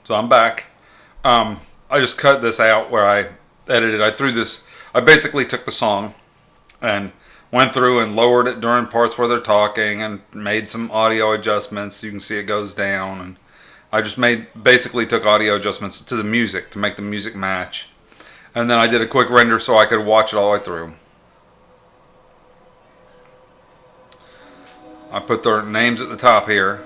So I'm back. I just cut this out where I edited. I basically took the song and went through and lowered it during parts where they're talking and made some audio adjustments. You can see it goes down. And I just basically took audio adjustments to the music to make the music match. And then I did a quick render so I could watch it all the way through. I put their names at the top here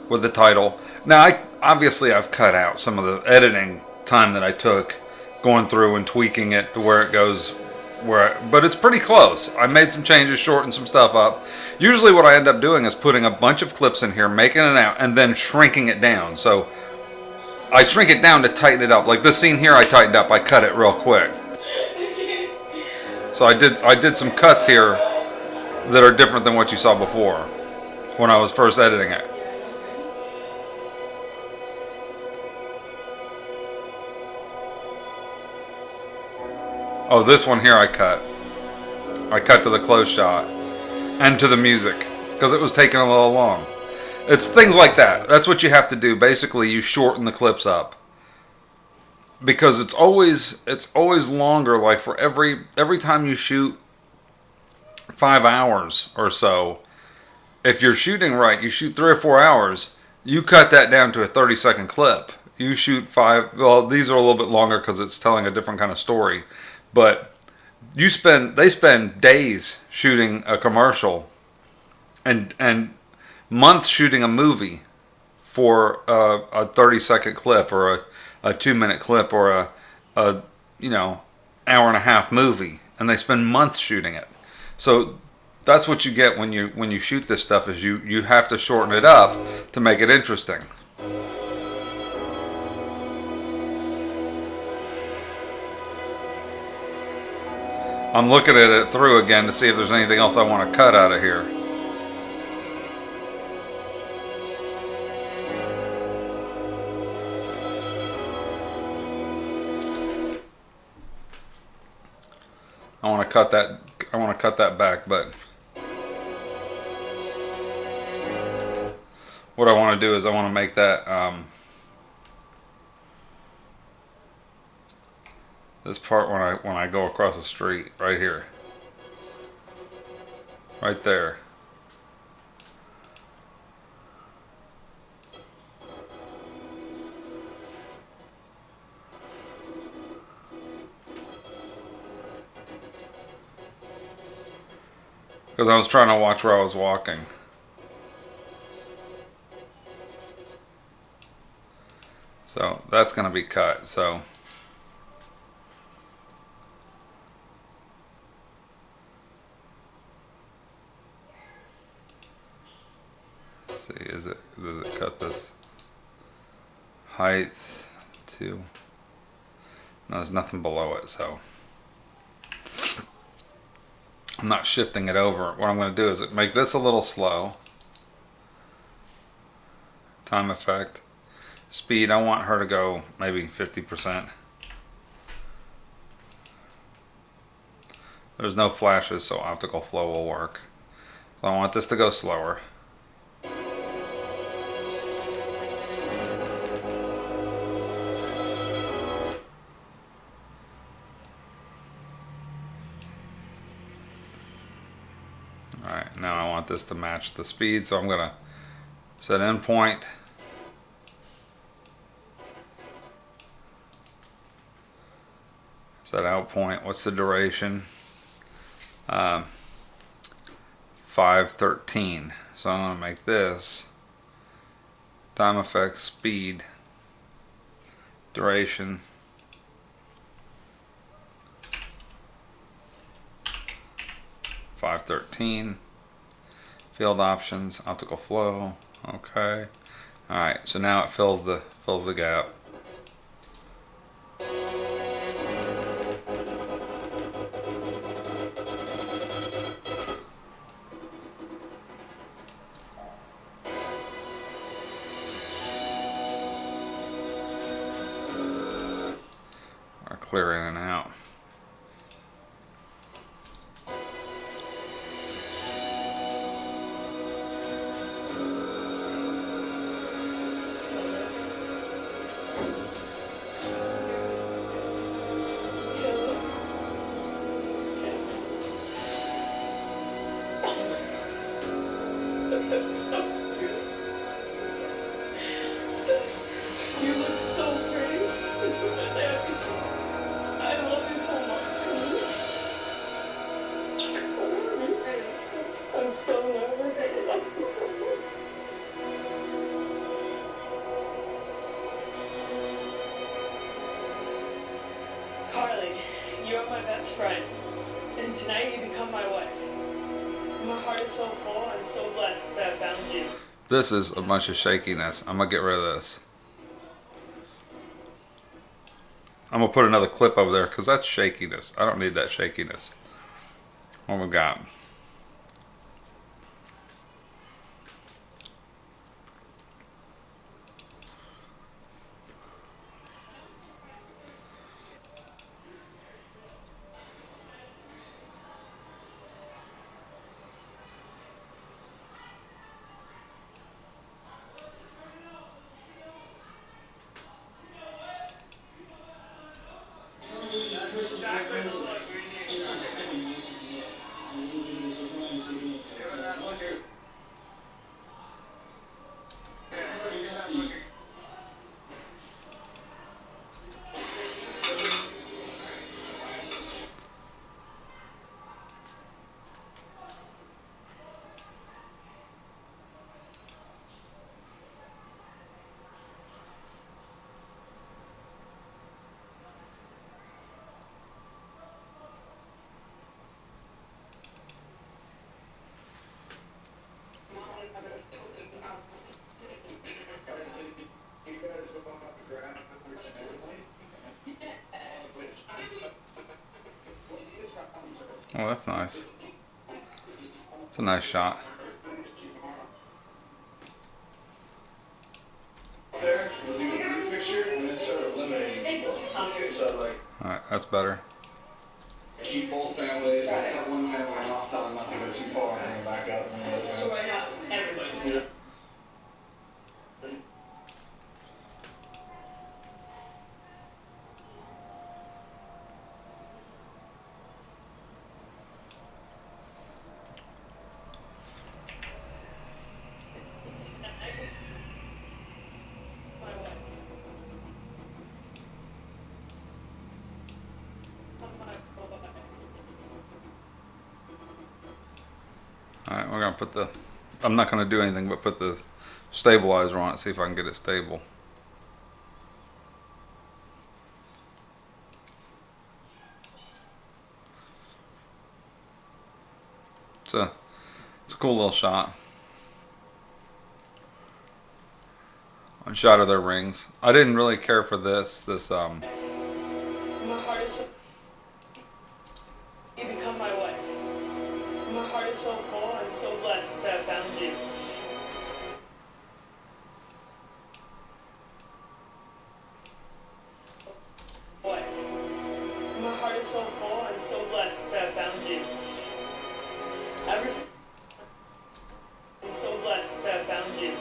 with the title. Now, I've cut out some of the editing time that I took going through and tweaking it to where it goes but it's pretty close. I made some changes, shortened some stuff up. Usually what I end up doing is putting a bunch of clips in here, making it out, and then shrinking it down. So I shrink it down to tighten it up. Like this scene here I tightened up, I cut it real quick. So I did some cuts here that are different than what you saw before when I was first editing it. Oh, this one here I cut. I cut to the close shot and to the music because it was taking a little long. It's things like that. That's what you have to do. Basically, you shorten the clips up because it's always longer. Like for every time you shoot 5 hours or so, if you're shooting right, you shoot 3 or 4 hours. You cut that down to a 30-second clip. You shoot 5. Well, these are a little bit longer because it's telling a different kind of story. But they spend days shooting a commercial and months shooting a movie for a 30-second clip or a 2-minute clip or a hour and a half movie, and they spend months shooting it. So that's what you get when you shoot this stuff is you have to shorten it up to make it interesting. I'm looking at it through again to see if there's anything else I want to cut out of here. I want to cut that back, but what I want to do is I want to make that this part when I go across the street right here, right there. Because I was trying to watch where I was walking. So that's going to be cut. So let's see, does it cut this height to? No, there's nothing below it, so I'm not shifting it over. What I'm going to do is make this a little slow. Time effect. Speed, I want her to go maybe 50%. There's no flashes, so optical flow will work. So I want this to go slower. Alright, now I want this to match the speed, so I'm going to set endpoint. Set out point. What's the duration? 5:13. So I'm going to make this time effect, speed, duration. .513. Field options, optical flow. Okay. All right. So now it fills the gap. Clear in and out. best friend, and tonight you become my wife. My heart is so full. I'm so blessed to have found you. This is a bunch of shakiness. I'm gonna get rid of this. I'm gonna put another clip over there because that's shakiness. I don't need that shakiness. What we got? Oh, that's nice. It's a nice shot. There, we'll do a group picture and then start eliminating. So like, Alright, that's better. keep both families, like cut one family off, tell them not to go too far, and then back up and the other So family. right now, everybody. Yeah. Alright, we're gonna put the... I'm not gonna do anything but put the stabilizer on it, see if I can get it stable. It's a cool little shot. One shot of their rings. I didn't really care for this. My heart is so... You become my wife. My heart is so full. I'm so blessed to have found you. Wife. My heart is so full. I'm so blessed to have found you. I'm so blessed to have found you.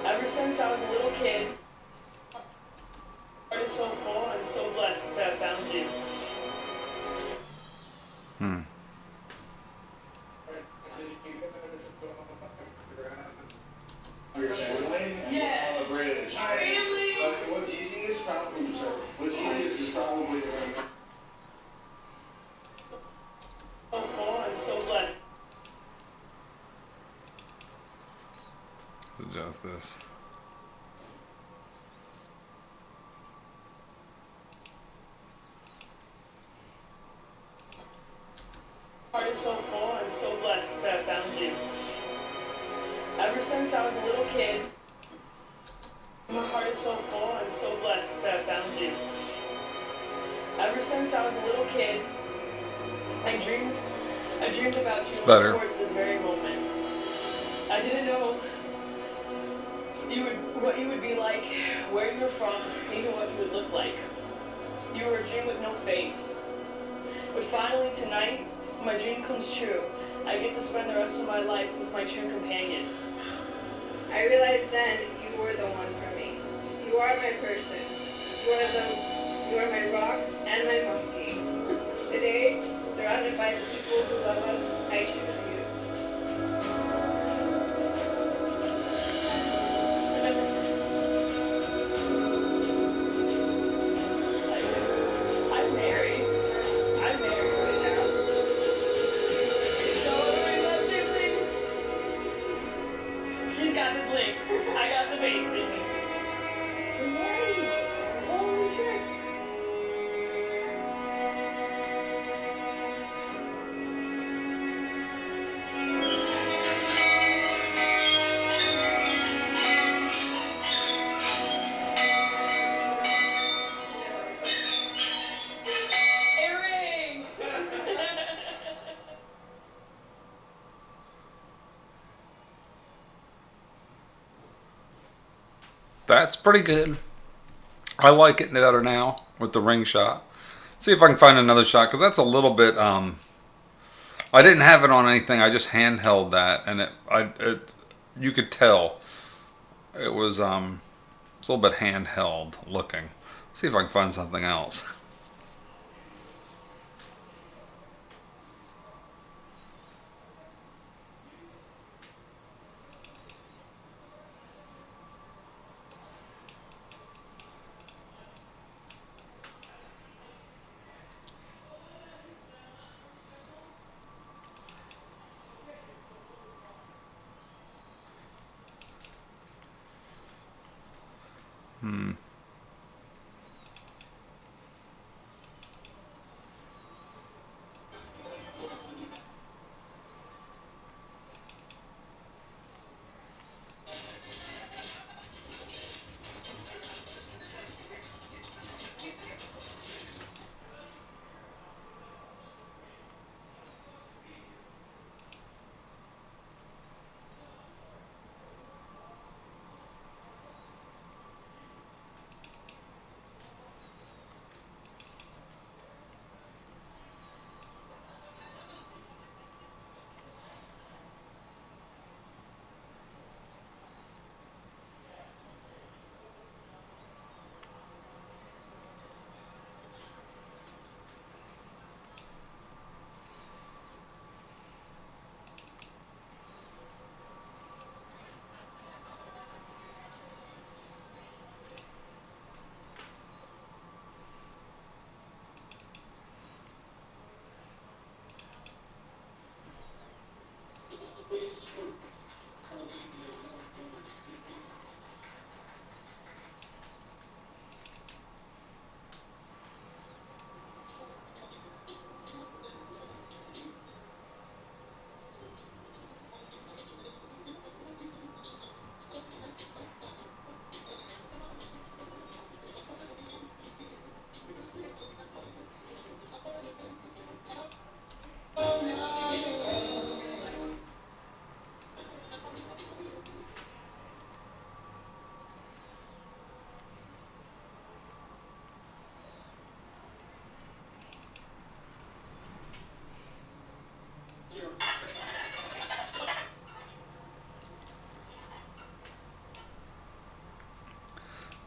Ever since I was a little kid, my heart is so full. I'm so blessed to have found you. Your family Yeah. on the bridge. Family. What's easiest probably, what's easiest is probably So full. I'm so blessed. Let's adjust this. My heart is so full. I'm so blessed to have found you. Ever since I was a little kid, my heart is so full. I'm so blessed to have found you. Ever since I was a little kid, I dreamed about you It's better. towards this very moment. I didn't know what you would be like, where you were from, even what you would look like. You were a dream with no face. But finally tonight, my dream comes true. I get to spend the rest of my life with my true companion. I realized then you were the one for me. You are my person. You are my rock and my monkey. Today, surrounded by the people who love us, I choose you. I'm married. I'm married right now. So what do we love doing? She's got the bling. I got the basic. We're married. Holy shit. That's pretty good. I like it better now with the ring shot. See if I can find another shot, because that's a little bit. I didn't have it on anything. I just handheld that, and you could tell it was it's a little bit handheld looking. See if I can find something else.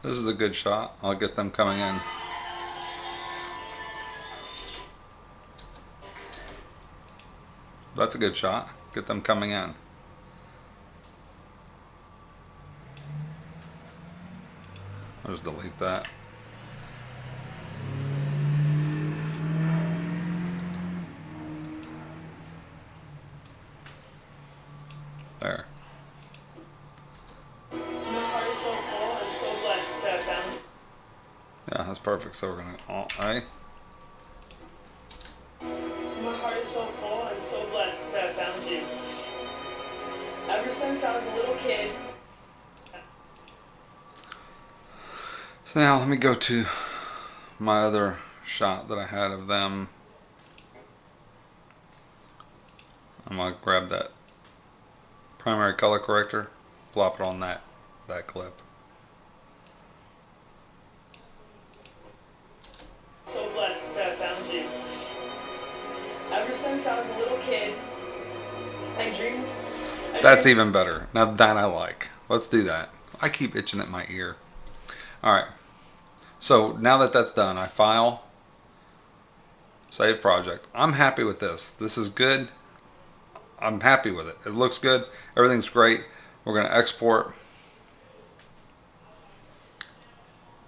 This is a good shot. I'll get them coming in. That's a good shot. Get them coming in. I'll just delete that. There. My heart is so full. I'm so blessed to have found you. Yeah, that's perfect. So we're gonna Alt-A. My heart is so full. I'm so blessed to have found you. Ever since I was a little kid. So now let me go to my other shot that I had of them. I'm gonna grab that primary color corrector, plop it on that clip. So blessed to have found you. Ever since I was a little kid, I dreamed. That's even better. Now that I like. Let's do that. I keep itching at my ear. All right. So now that that's done, I file, save project. I'm happy with this. This is good. I'm happy with it. It looks good. Everything's great. We're going to export,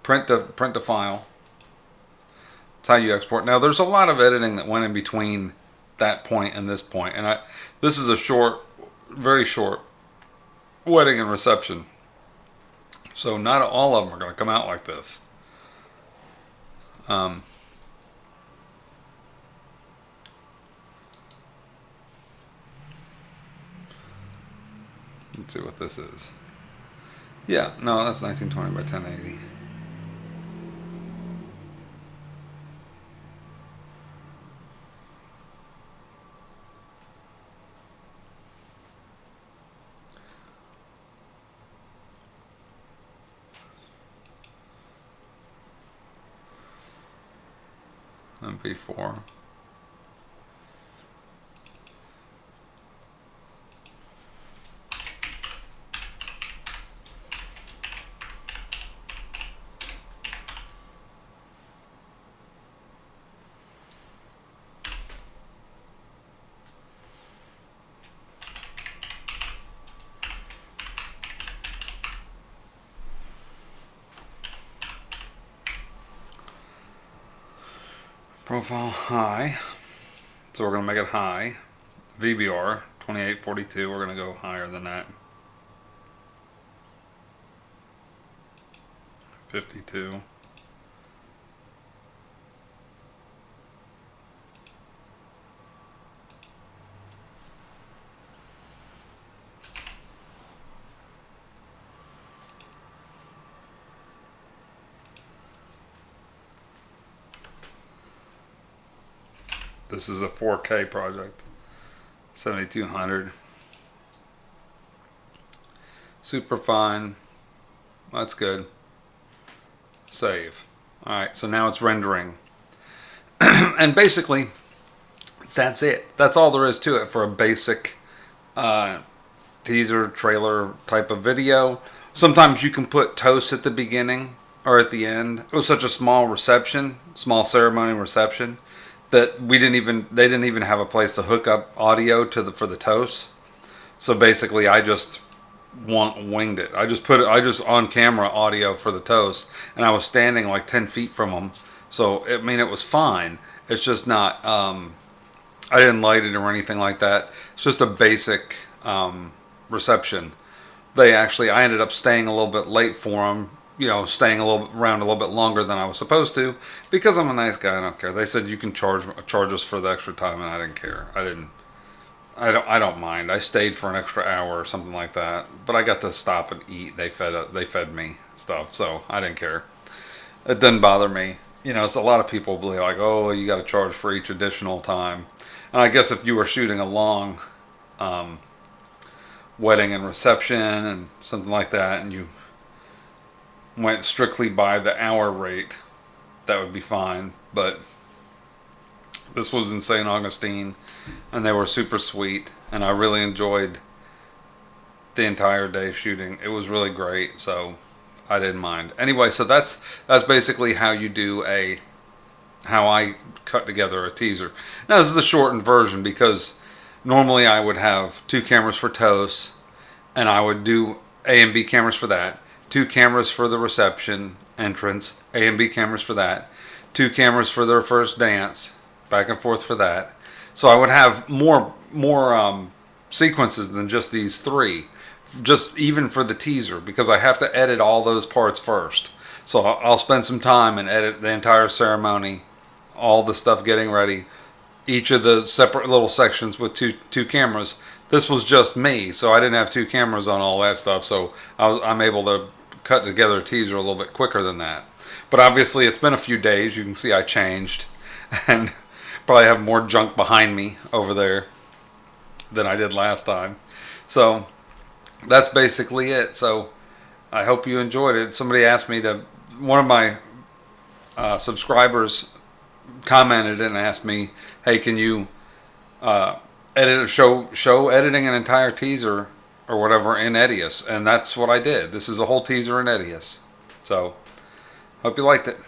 print the file. That's how you export. Now there's a lot of editing that went in between that point and this point, and this is a short, very short wedding and reception. So not all of them are going to come out like this. Let's see what this is. Yeah, no, that's 1920 by 1080. MP4. Profile high, so we're going to make it high. VBR 2842, we're going to go higher than that. 52. This is a 4K project. 7200. Super fine. That's good. Save. Alright, so now it's rendering. And basically, that's it. That's all there is to it for a basic teaser trailer type of video. Sometimes you can put toast at the beginning or at the end. It was such a small reception, small ceremony reception, that they didn't even have a place to hook up audio to for the toast. So basically, I just winged it. I just on camera audio for the toast, and I was standing like 10 feet from them. So I mean, it was fine. It's just not. I didn't light it or anything like that. It's just a basic reception. I ended up staying a little bit late for them. You know, staying around a little bit longer than I was supposed to, because I'm a nice guy. I don't care. They said you can charge us for the extra time, and I didn't care. I don't mind. I stayed for an extra hour or something like that, but I got to stop and eat. They fed me stuff, so I didn't care. It didn't bother me. You know, it's a lot of people be like, oh, you got to charge for each additional time. And I guess if you were shooting a long wedding and reception and something like that, and you went strictly by the hour rate, that would be fine. But this was in St. Augustine, and they were super sweet, and I really enjoyed the entire day shooting. It was really great, so I didn't mind. Anyway, so that's basically how I cut together a teaser. Now this is the shortened version, because normally I would have 2 cameras for toast, and I would do A and B cameras for that. 2 cameras for the reception entrance, A and B cameras for that. 2 cameras for their first dance, back and forth for that. So I would have more sequences than just these 3, just even for the teaser, because I have to edit all those parts first. So I'll spend some time and edit the entire ceremony, all the stuff getting ready, each of the separate little sections with two cameras. This was just me, so I didn't have 2 cameras on all that stuff, so I'm able to cut together a teaser a little bit quicker than that. But obviously it's been a few days. You can see I changed, and probably have more junk behind me over there than I did last time. So that's basically it. So I hope you enjoyed it. Somebody asked me one of my subscribers commented and asked me, hey, can you show editing an entire teaser or whatever in Edius? And that's what I did. This is a whole teaser in Edius. So hope you liked it.